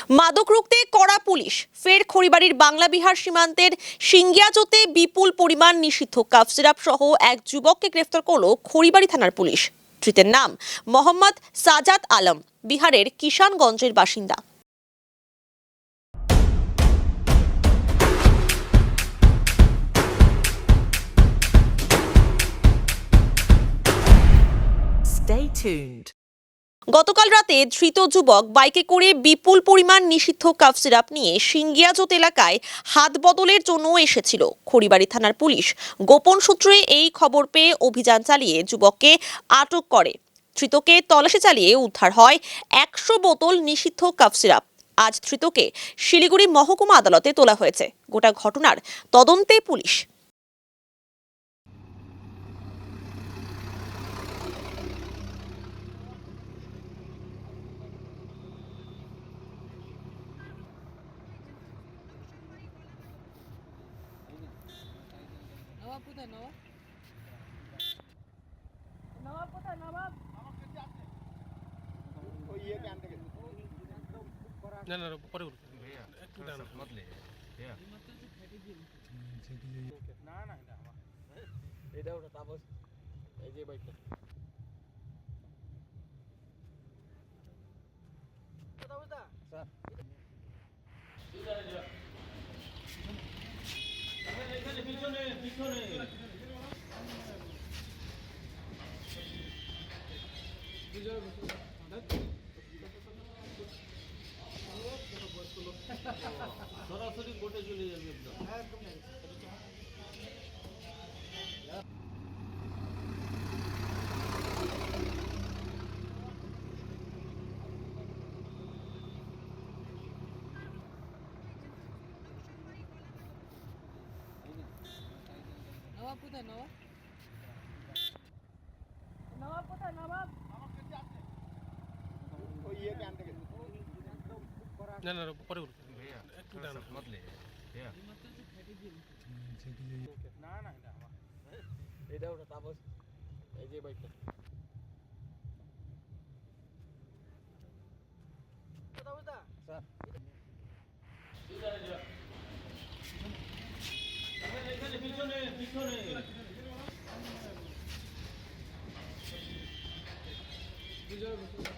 মাদক রুখতে কড়া পুলিশ, ফের খড়িবাড়ির বাংলা বিহার সীমান্তের সিঙ্গিয়াজোতে বিপুল পরিমাণ নিষিদ্ধ কাফ সিরাপ সহ এক যুবককে গ্রেফতার করল খড়িবাড়ি থানার পুলিশ। ধৃতের নাম মোহাম্মদ সাজাদ আলম, বিহারের কিষানগঞ্জের বাসিন্দা। Stay tuned. গতকাল রাতে ধৃত যুবক বাইকে করে বিপুল পরিমাণ নিষিদ্ধ কাফ সিরাপ নিয়ে সিঙ্গিয়াজোত এলাকায় হাত বদলের জন্য এসেছিল। খড়িবাড়ি থানার পুলিশ গোপন সূত্রে এই খবর পেয়ে অভিযান চালিয়ে যুবককে আটক করে। ধৃতকে তল্লাশি চালিয়ে উদ্ধার হয় 100 বোতল নিষিদ্ধ কাফ সিরাপ। আজ ধৃতকে শিলিগুড়ি মহকুমা আদালতে তোলা হয়েছে। গোটা ঘটনার তদন্তে পুলিশ। নবাব কোথায়? নবাব নবাব কোথায়? নবাব ওই ইয়ে কে আনতে গেছে। না না পরে একটু ডান মত লে না না এটা আমার এটা ওটা তাপস এই যে বাইকটা কথা বলতা স্যার পিছনে পিছনে সরাসরি কোর্টে চলে যাবে একদম। নবাব কোথায়? নবাব নবাব কোথায়? নবাব ওই ইয়ে কে আনতে গেছে। না না পরে একটু ডান মত লে না না এটা আমার এটা ওটা তাপস এই যে বাইকটা কথা বলতা স্যার পিছনে পিছনে পিছনে